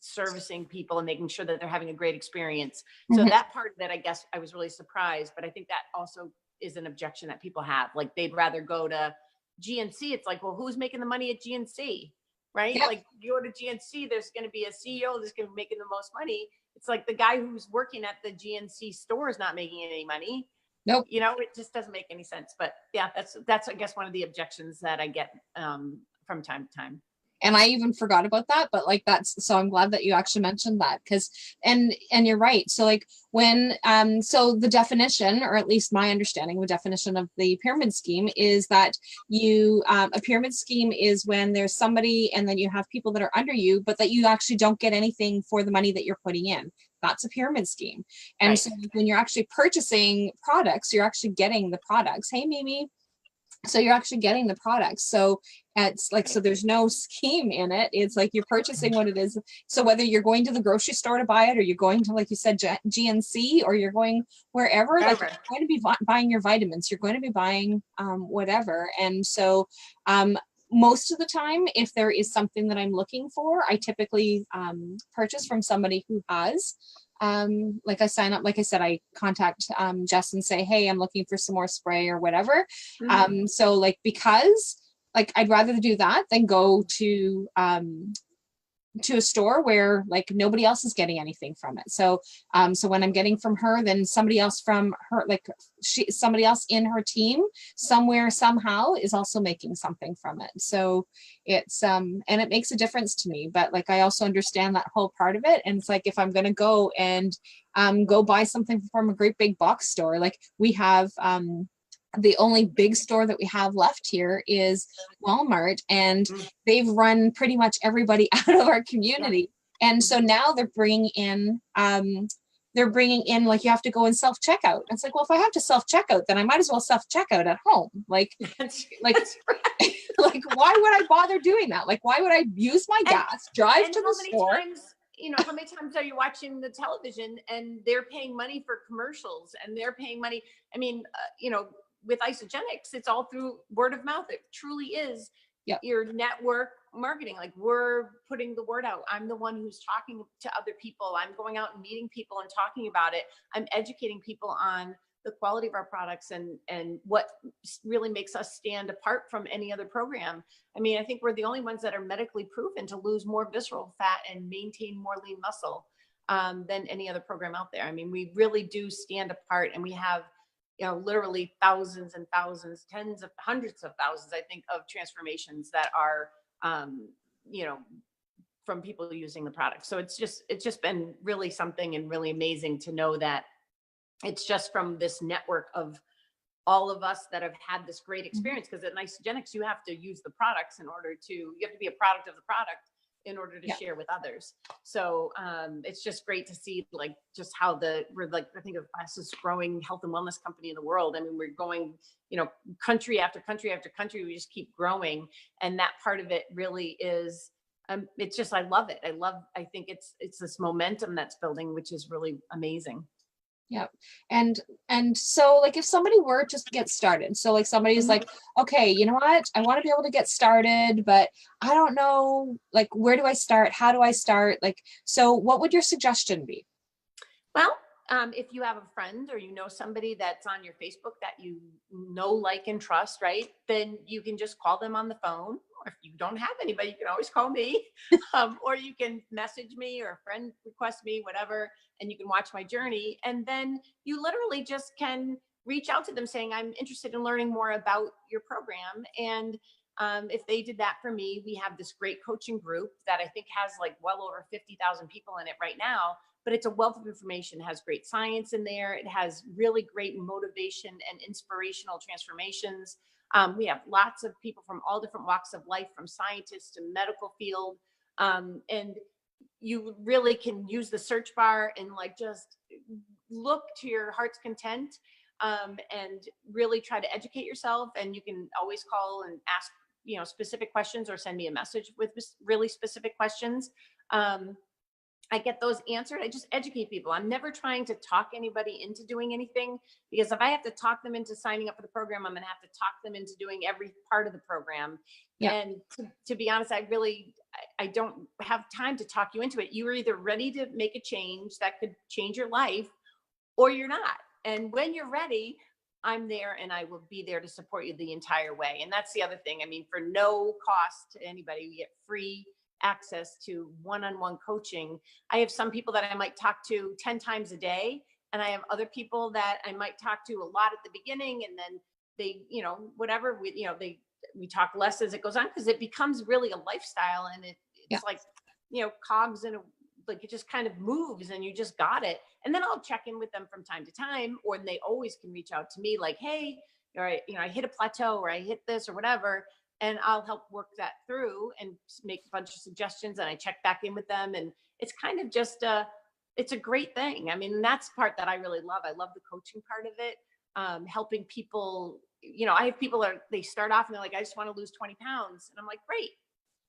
servicing people and making sure that they're having a great experience. So that part of it, I guess I was really surprised, but I think that also is an objection that people have. Like they'd rather go to GNC. It's like, well, who's making the money at GNC? Right? Yep. Like you go to GNC, there's going to be a CEO that's going to be making the most money. It's like the guy who's working at the GNC store is not making any money. Nope. It just doesn't make any sense. But yeah, that's I guess one of the objections that I get from time to time. And I even forgot about that, but like so I'm glad that you actually mentioned that, because and you're right. So like when so the definition, or at least my understanding of the definition of the pyramid scheme, is that you a pyramid scheme is when there's somebody and then you have people that are under you, but that you actually don't get anything for the money that you're putting in. That's a pyramid scheme. And so when you're actually purchasing products, you're actually getting the products. Hey, Mimi. So you're actually getting the products. So it's like, so there's no scheme in it. It's like you're purchasing what it is. So whether you're going to the grocery store to buy it, or you're going to, like you said, GNC, or you're going wherever, like you're going to be buying your vitamins, you're going to be buying whatever. And so most of the time, if there is something that I'm looking for, I typically purchase from somebody who has. Like I sign up, like I said, I contact Jess and say, hey, I'm looking for some more spray or whatever. So like, because like I'd rather do that than go to a store where like nobody else is getting anything from it. So so when I'm getting from her, then somebody else from her, like somebody else in her team somewhere somehow is also making something from it. So it's and it makes a difference to me. But like I also understand that whole part of it. And it's like, if I'm gonna go and go buy something from a great big box store, like we have the only big store that we have left here is Walmart, and they've run pretty much everybody out of our community. And so now they're bringing in like, you have to go and self-checkout. It's like, well, if I have to self-checkout, then I might as well self-checkout at home. Like, That's like why would I bother doing that? Like, why would I use my gas, drive to the store? How many times are you watching the television and they're paying money for commercials, and they're paying money? I mean, with Isogenics, it's all through word of mouth. It truly is your network marketing. Like, we're putting the word out. I'm the one who's talking to other people. I'm going out and meeting people and talking about it. I'm educating people on the quality of our products and what really makes us stand apart from any other program. I mean, I think we're the only ones that are medically proven to lose more visceral fat and maintain more lean muscle than any other program out there. I mean, we really do stand apart, and we have literally thousands and thousands, tens of hundreds of thousands, I think, of transformations that are, from people using the product. So it's just been really something, and really amazing to know that it's just from this network of all of us that have had this great experience. Because at Isogenics, you have to use the products you have to be a product of the product in order to share with others. So it's just great to see, like, just how we're like, I think, the fastest growing health and wellness company in the world. I mean, we're going, country after country after country. We just keep growing. And that part of it really is, it's just, I love it. I think it's this momentum that's building, which is really amazing. Yeah. And so like, if somebody were to get started, so like somebody's like, okay, you know what? I want to be able to get started, but I don't know, like, where do I start? How do I start? Like, so what would your suggestion be? Well, if you have a friend, or somebody that's on your Facebook that like, and trust, right? Then you can just call them on the phone. Or if you don't have anybody, you can always call me, or you can message me, or a friend request me, whatever, and you can watch my journey. And then you literally just can reach out to them saying, I'm interested in learning more about your program. And if they did that for me, we have this great coaching group that I think has like well over 50,000 people in it right now. But it's a wealth of information. It has great science in there. It has really great motivation and inspirational transformations. We have lots of people from all different walks of life, from scientists to medical field. And you really can use the search bar and like just look to your heart's content, and really try to educate yourself. And you can always call and ask, specific questions, or send me a message with really specific questions. I get those answered. I just educate people. I'm never trying to talk anybody into doing anything, because if I have to talk them into signing up for the program, I'm going to have to talk them into doing every part of the program. Yeah. And to be honest, I don't have time to talk you into it. You are either ready to make a change that could change your life, or you're not. And when you're ready, I'm there, and I will be there to support you the entire way. And that's the other thing. I mean, for no cost to anybody, we get free access to one-on-one coaching. I have some people that I might talk to 10 times a day, and I have other people that I might talk to a lot at the beginning, and then they, whatever, we talk less as it goes on, because it becomes really a lifestyle, and it's like, cogs in a, like, it just kind of moves and you just got it. And then I'll check in with them from time to time, or they always can reach out to me like, hey, I hit a plateau, or I hit this or whatever, and I'll help work that through and make a bunch of suggestions, and I check back in with them. And it's kind of just it's a great thing. I mean, that's the part that I really love. I love the coaching part of it, helping people. I have people they start off and they're like, I just want to lose 20 pounds. And I'm like, great.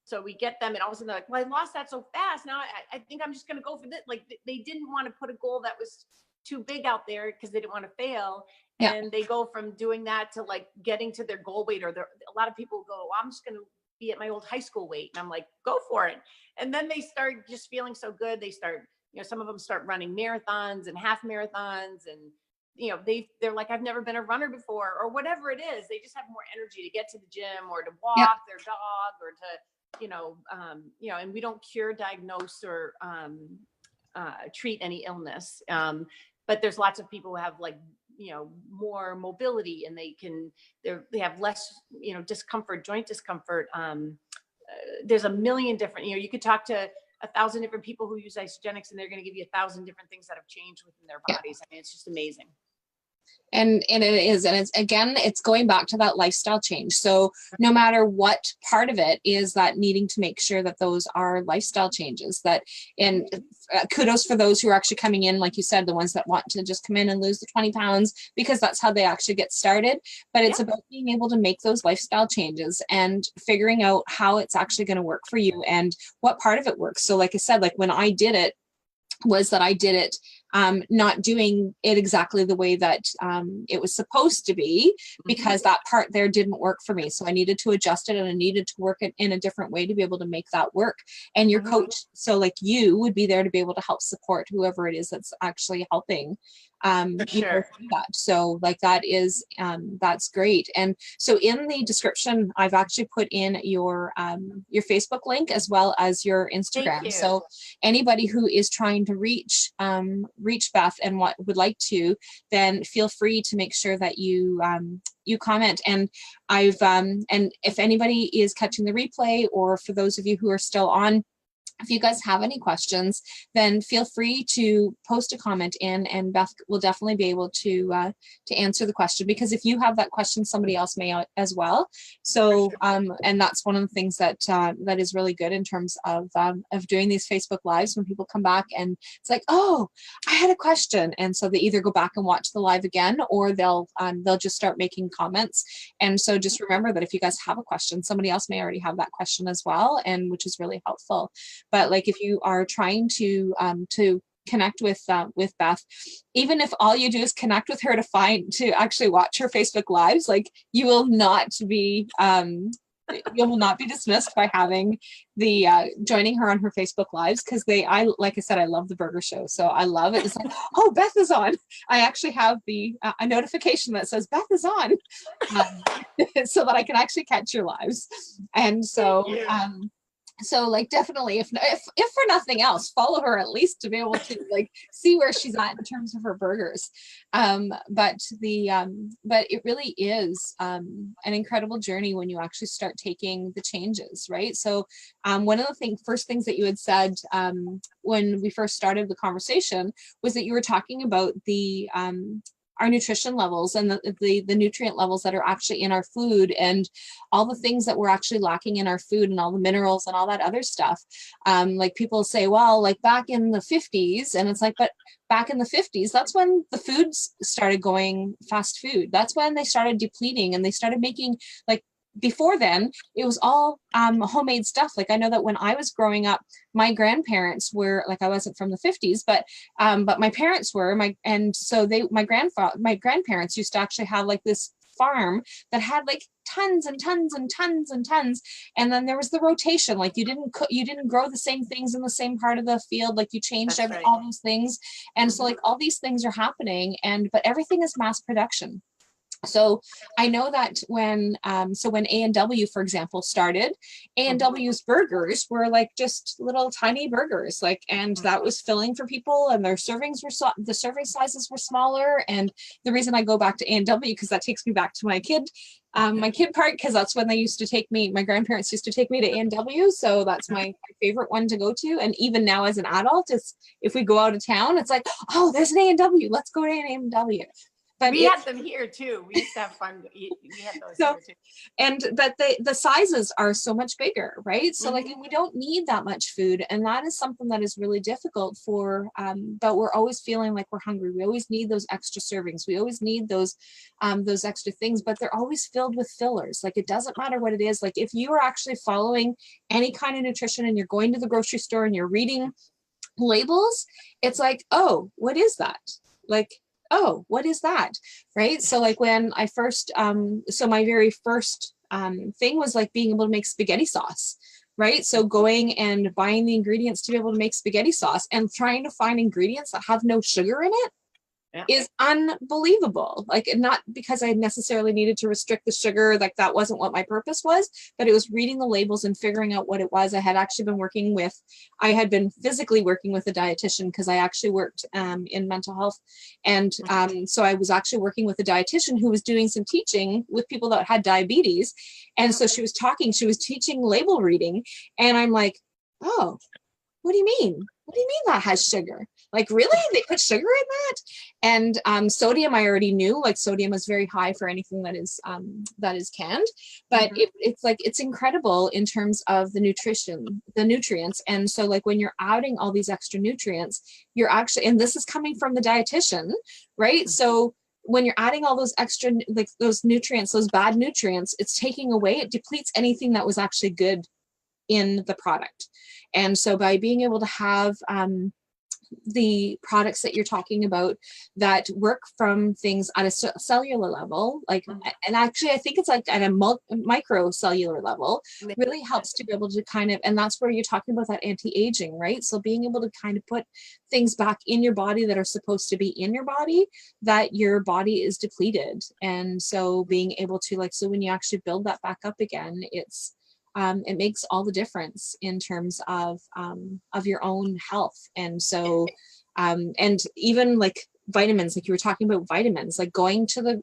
So we get them, and all of a sudden they're like, well, I lost that so fast. Now I think I'm just going to go for this. Like, they didn't want to put a goal that was too big out there because they didn't want to fail. Yeah. And they go from doing that to like getting to their goal weight, or a lot of people go, well, I'm just going to be at my old high school weight. And I'm like, go for it. And then they start just feeling so good. They start, some of them start running marathons and half marathons, and they're like, I've never been a runner before, or whatever it is. They just have more energy to get to the gym, or to walk their dog, or to, and we don't cure, diagnose, or treat any illness. But there's lots of people who have like, more mobility, and they have less, discomfort, joint discomfort. There's a million different, you could talk to 1,000 different people who use isogenics, and they're going to give you 1,000 different things that have changed within their bodies. I mean, it's just amazing. And it is, and it's going back to that lifestyle change. So no matter what part of it is, that needing to make sure that those are lifestyle changes, and kudos for those who are actually coming in, like you said, the ones that want to just come in and lose the 20 pounds, because that's how they actually get started. But it's about being able to make those lifestyle changes and figuring out how it's actually going to work for you and what part of it works. So like I said, like when I did it, was that I did it not doing it exactly the way that it was supposed to be, because that part there didn't work for me. So I needed to adjust it, and I needed to work it in a different way to be able to make that work. And your coach, so like you would be there to be able to help support whoever it is that's actually helping that. So like that is that's great. And so in the description, I've actually put in your Facebook link as well as your Instagram. So anybody who is trying to reach Beth and would like to, then feel free to make sure that you comment. And and if anybody is catching the replay, or for those of you who are still on, if you guys have any questions, then feel free to post a comment in, and Beth will definitely be able to answer the question, because if you have that question, somebody else may as well. So, and that's one of the things that is really good in terms of doing these Facebook Lives, when people come back and it's like, oh, I had a question. And so they either go back and watch the live again, or they'll just start making comments. And so just remember that if you guys have a question, somebody else may already have that question as well, and which is really helpful. But like if you are trying to connect with Beth, even if all you do is connect with her to actually watch her Facebook Lives, like you will not be dismissed by having the joining her on her Facebook Lives, because like I said, I love the burger show, so I love it. It's like, oh, Beth is on. I actually have a notification that says Beth is on, so that I can actually catch your lives. And so so like definitely, if for nothing else, follow her at least to be able to like see where she's at in terms of her burgers. But it really is an incredible journey when you actually start taking the changes, right? So one of the first things that you had said when we first started the conversation was that you were talking about our nutrition levels and the nutrient levels that are actually in our food, and all the things that we're actually lacking in our food, and all the minerals and all that other stuff. Like people say, well, like back in the 50s, and it's like, but back in the 50s, that's when the foods started going fast food. That's when they started depleting, and they started making, like, before then it was all homemade stuff. Like I know that when I was growing up, my grandparents were, like, I wasn't from the 50s, but my parents were, my grandparents used to actually have like this farm that had like tons and tons and tons and tons. And then there was the rotation, like you didn't grow the same things in the same part of the field, like you changed all those things. And so like all these things are happening, but everything is mass production. So I know that when A&W, for example, started, A&W's burgers were like just little tiny burgers, like, and that was filling for people, and their servings the serving sizes were smaller. And the reason I go back to A&W, because that takes me back to my My kid park, because that's when they used to take me, my grandparents used to take me to A&W. So that's my favorite one to go to. And even now as an adult, it's, if we go out of town, it's like, oh, there's an A&W. Let's go to an A&W. But we had them here too. We used to have fun. We had those so, here too. and but the sizes are so much bigger, right? So like Mm-hmm. we don't need that much food, and that is something that is really difficult for but we're always feeling like we're hungry. We always need those extra servings, we always need those extra things, but they're always filled with fillers. Like it doesn't matter what it is. Like if you are actually following any kind of nutrition and you're going to the grocery store and you're reading labels, it's like, oh, what is that? Like, oh, what is that? Right. So like when I first so my very first thing was like being able to make spaghetti sauce, right? So going and buying the ingredients to be able to make spaghetti sauce and trying to find ingredients that have no sugar in it Yeah. is unbelievable. Like, not because I necessarily needed to restrict the sugar, like that wasn't what my purpose was, but it was reading the labels and figuring out what it was. I had actually been working with, I had been physically working with a dietitian because I actually worked in mental health. And so I was actually working with a dietitian who was doing some teaching with people that had diabetes. And so she was teaching label reading. And I'm like, oh, what do you mean? What do you mean that has sugar? Like, really? They put sugar in that? And sodium, I already knew, like sodium is very high for anything that is canned, but it's like, it's incredible in terms of the nutrition, the nutrients. And so like when you're adding all these extra nutrients, you're actually, and this is coming from the dietitian, right? So when you're adding all those extra, like those nutrients, those bad nutrients, it's taking away, it depletes anything that was actually good in the product. And so by being able to have the products that you're talking about that work from things at a cellular level, like, and actually I think it's like at a microcellular level, really helps to be able to kind of, and that's where you're talking about that anti-aging, right? So being able to kind of put things back in your body that are supposed to be in your body, that your body is depleted. And so being able to, like, so when you actually build that back up again, it makes all the difference in terms of your own health. And so and even like vitamins, like you were talking about vitamins, like going to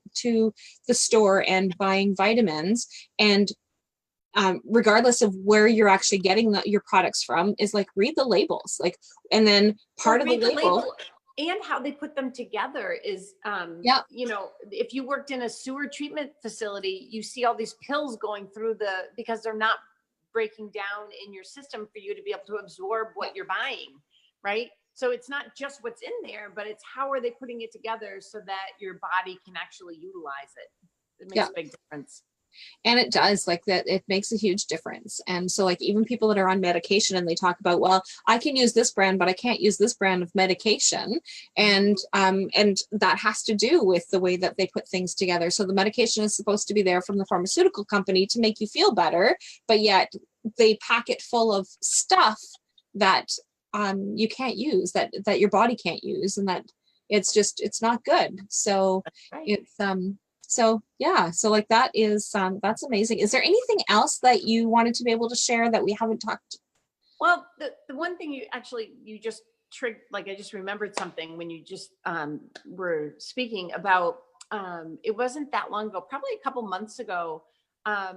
the store and buying vitamins, and regardless of where you're actually getting your products from, is like, read the labels, like, and then part of the label and how they put them together is, you know, if you worked in a sewer treatment facility, you see all these pills going through because they're not breaking down in your system for you to be able to absorb what you're buying, right? So it's not just what's in there, but it's how are they putting it together so that your body can actually utilize it. It makes a big difference. And it does, like that, it makes a huge difference. And so like even people that are on medication and they talk about, well, I can use this brand, but I can't use this brand of medication. And that has to do with the way that they put things together. So the medication is supposed to be there from the pharmaceutical company to make you feel better, but yet they pack it full of stuff that you can't use, that your body can't use, and that it's not good. So it's so yeah, so like that is that's amazing. Is there anything else that you wanted to be able to share that we haven't talked? Well, the one thing you just triggered, like I just remembered something when you just were speaking about, it wasn't that long ago, probably a couple months ago, I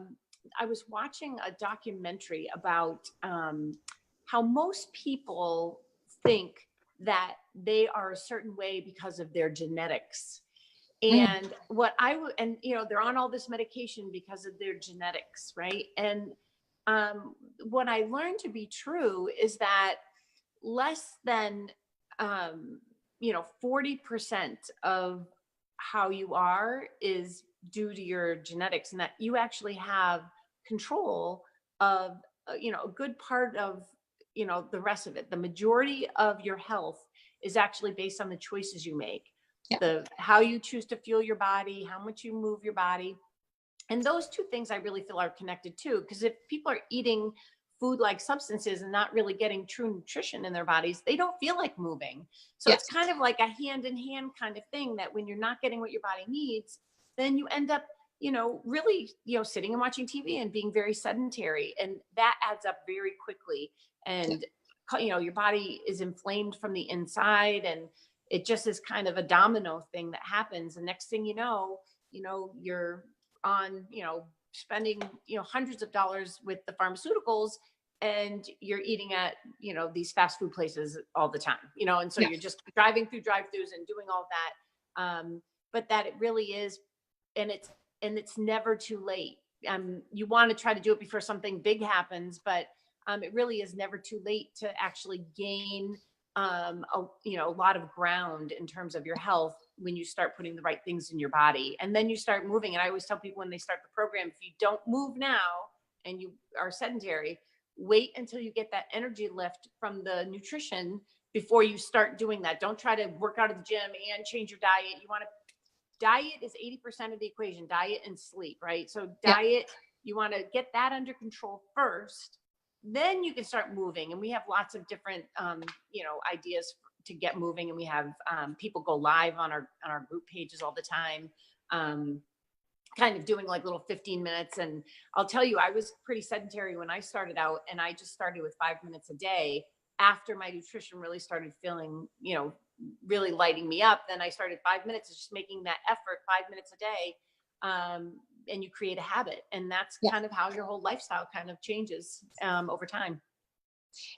was watching a documentary about how most people think that they are a certain way because of their genetics. And and you know, they're on all this medication because of their genetics, right? And what I learned to be true is that less than 40% of how you are is due to your genetics, and that you actually have control of a good part of the rest of it. The majority of your health is actually based on the choices you make. How you choose to fuel your body, how much you move your body. And those two things I really feel are connected too, because if people are eating food-like substances and not really getting true nutrition in their bodies, they don't feel like moving. So it's kind of like a hand-in-hand kind of thing, that when you're not getting what your body needs, then you end up, really, sitting and watching TV and being very sedentary. And that adds up very quickly. And, your body is inflamed from the inside, and it just is kind of a domino thing that happens. And next thing you know, you're on, spending, hundreds of dollars with the pharmaceuticals, and you're eating at, these fast food places all the time, and so you're just driving through drive-thrus and doing all that. But that it really is, and it's never too late. You want to try to do it before something big happens, but it really is never too late to actually gain a lot of ground in terms of your health when you start putting the right things in your body, and then you start moving. And I always tell people when they start the program, if you don't move now and you are sedentary, wait until you get that energy lift from the nutrition before you start doing that. Don't try to work out at the gym and change your diet. Diet is 80% of the equation, diet and sleep, right? So diet, you want to get that under control first, then you can start moving. And we have lots of different, ideas to get moving. And we have people go live on our group pages all the time, kind of doing like little 15 minutes. And I'll tell you, I was pretty sedentary when I started out, and I just started with 5 minutes a day. After my nutrition really started feeling, really lighting me up, then I started 5 minutes, just making that effort 5 minutes a day. And you create a habit, and that's kind of how your whole lifestyle kind of changes over time.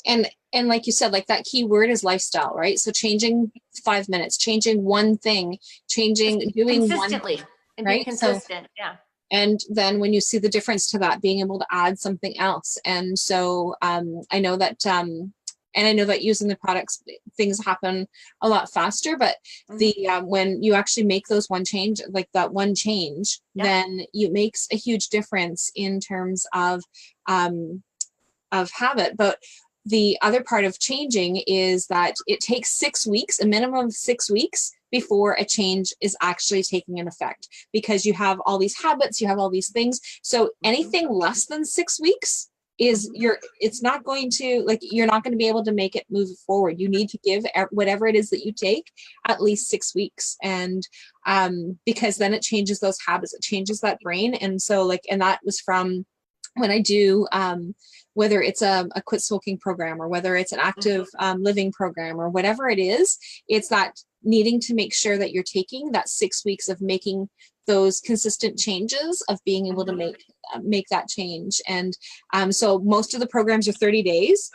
And like you said, like that key word is lifestyle, right? So changing 5 minutes, changing one thing, doing consistently, and right? Be consistent. So, and then when you see the difference to that, being able to add something else. And so I know that using the products, things happen a lot faster, but when you actually make those one change, like that one change, then it makes a huge difference in terms of habit. But the other part of changing is that it takes 6 weeks, a minimum of 6 weeks, before a change is actually taking an effect, because you have all these habits, you have all these things. So anything less than 6 weeks it's not going to, like, you're not going to be able to make it move forward. You need to give whatever it is that you take at least 6 weeks. And because then it changes those habits, it changes that brain. And so and that was from when I do, whether it's a quit smoking program, or whether it's an active living program, or whatever it is, it's that needing to make sure that you're taking that 6 weeks of making those consistent changes, of being able to make that change. And so most of the programs are 30 days,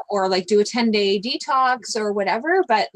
or like do a 10-day detox or whatever, but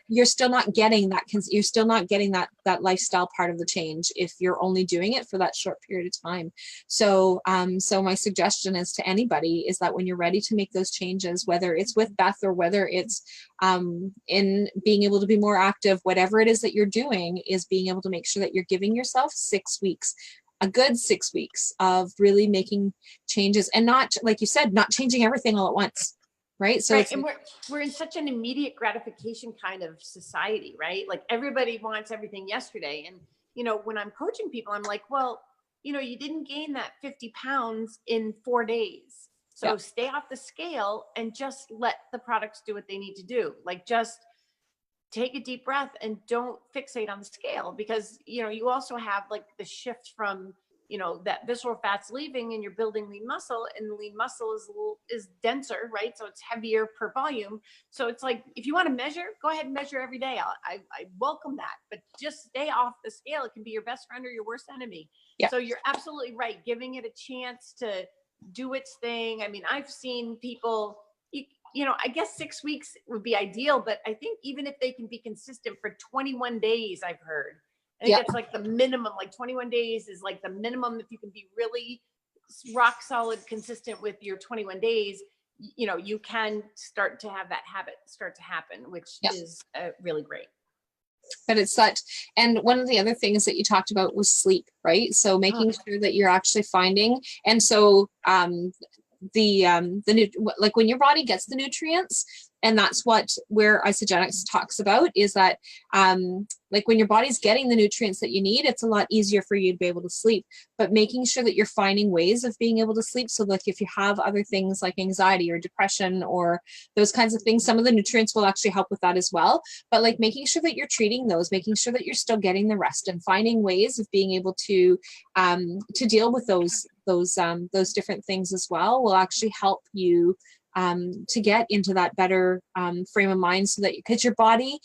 you're still not getting that lifestyle part of the change if you're only doing it for that short period of time. So my suggestion is to anybody is that when you're ready to make those changes, whether it's with Beth or whether it's in being able to be more active, whatever it is that you're doing, is being able to make sure that you're giving yourself 6 weeks, a good 6 weeks of really making changes, and not, like you said, not changing everything all at once. Right. So and we're in such an immediate gratification kind of society, right? Like everybody wants everything yesterday. And, when I'm coaching people, I'm like, well, you didn't gain that 50 pounds in 4 days. So stay off the scale and just let the products do what they need to do. Like, just take a deep breath and don't fixate on the scale, because, you also have like the shift from, that visceral fat's leaving and you're building lean muscle, and the lean muscle is denser, right? So it's heavier per volume. So it's like, if you want to measure, go ahead and measure every day. I welcome that, but just stay off the scale. It can be your best friend or your worst enemy. Yeah. So you're absolutely right. Giving it a chance to do its thing. I mean, I've seen people, I guess 6 weeks would be ideal, but I think even if they can be consistent for 21 days, I've heard, I think it's like the minimum, like 21 days is like the minimum. If you can be really rock solid, consistent with your 21 days, you can start to have that habit start to happen, which is really great. But it's that, and one of the other things that you talked about was sleep, right? So making sure that you're actually finding, and so like when your body gets the nutrients, and that's where Isogenics talks about, is that like when your body's getting the nutrients that you need, it's a lot easier for you to be able to sleep. But making sure that you're finding ways of being able to sleep, so like if you have other things like anxiety or depression or those kinds of things, some of the nutrients will actually help with that as well. But like making sure that you're treating those, making sure that you're still getting the rest, and finding ways of being able to deal with those different things as well, will actually help you to get into that better frame of mind, so that, because your body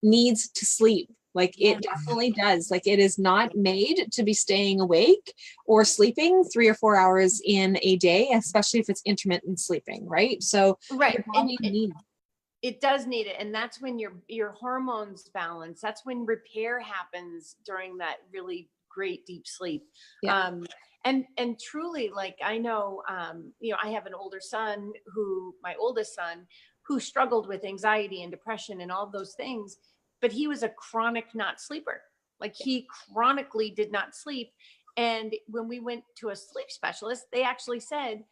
needs to sleep, Like it definitely does. Like it is not made to be staying awake or sleeping 3 or 4 hours in a day, especially if it's intermittent sleeping, right? So Right. your body needs. It does need it. And that's when your hormones balance. That's when repair happens during that really great deep sleep. Yeah. And truly, like I know, I have an older son my oldest son, who struggled with anxiety and depression and all of those things, but he was a chronic not sleeper. Like he chronically did not sleep. And when we went to a sleep specialist, they actually said,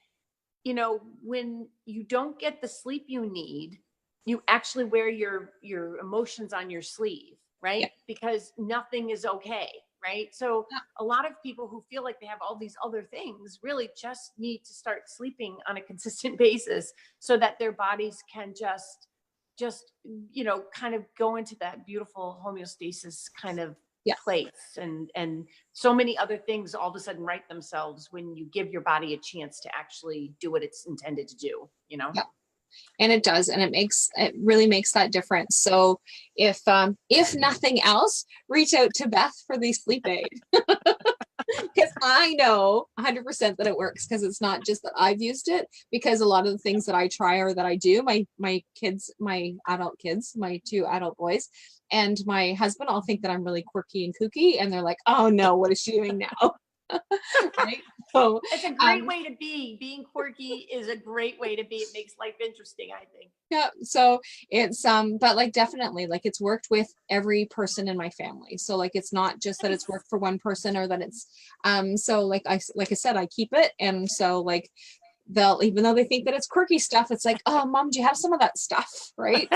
when you don't get the sleep you need, you actually wear your emotions on your sleeve, right? Yeah. Because nothing is okay, right? So a lot of people who feel like they have all these other things really just need to start sleeping on a consistent basis so that their bodies can just kind of go into that beautiful homeostasis kind of place, and so many other things all of a sudden right themselves when you give your body a chance to actually do what it's intended to do. Yeah. And it does, and it really makes that difference. So if nothing else, reach out to Beth for the sleep aid. Because I know 100% that it works, because it's not just that I've used it, because a lot of the things that I try or that I do, my kids, my adult kids, my 2 adult boys and my husband all think that I'm really quirky and kooky, and they're like, oh no, what is she doing now? Right? So it's a great way to be. Being quirky is a great way to be. It makes life interesting, I think. Yeah. So it's but like definitely, like it's worked with every person in my family. So like it's not just that it's worked for one person, or that it's so like I said, I keep it. And so like they'll, even though they think that it's quirky stuff, it's like, oh mom, do you have some of that stuff? Right.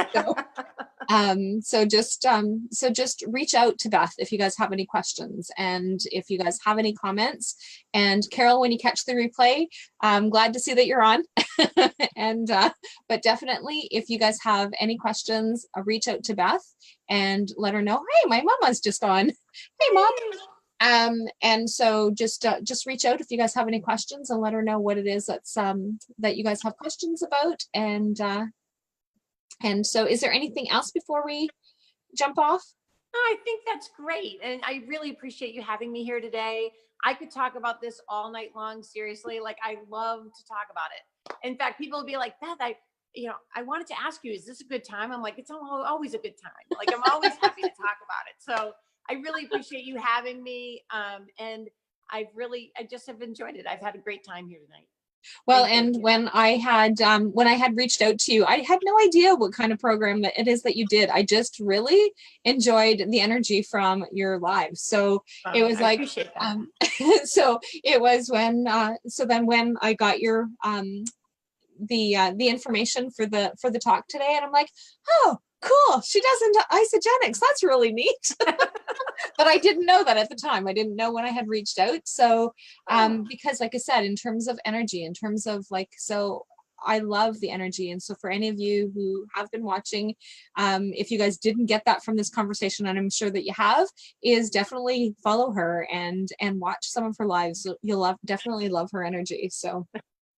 So just reach out to Beth if you guys have any questions, and if you guys have any comments. And Carol, when you catch the replay, I'm glad to see that you're on. And but definitely, if you guys have any questions, reach out to Beth and let her know, hey, my mama's just on. Hey mom. And so just reach out if you guys have any questions, and let her know what it is that's that you guys have questions about. And so is there anything else before we jump off? I think that's great. And I really appreciate you having me here today. I could talk about this all night long. Seriously. Like I love to talk about it. In fact, people will be like, Beth, I wanted to ask you, is this a good time? I'm like, it's always a good time. Like I'm always happy to talk about it. So I really appreciate you having me. And I just have enjoyed it. I've had a great time here tonight. Well, and when I had reached out to you, I had no idea what kind of program that it is that you did. I just really enjoyed the energy from your live. So it was like, so it was when, so then when I got your, the information for the talk today, and I'm like, oh, cool, she does into isogenics. That's really neat. But I didn't know that at the time. I didn't know when I had reached out. So because like I said, in terms of energy, in terms of like, so I love the energy. And so for any of you who have been watching, if you guys didn't get that from this conversation, and I'm sure that you have, is definitely follow her and watch some of her lives. You'll definitely love her energy. So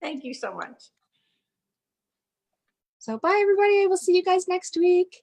thank you so much. So bye everybody. I will see you guys next week.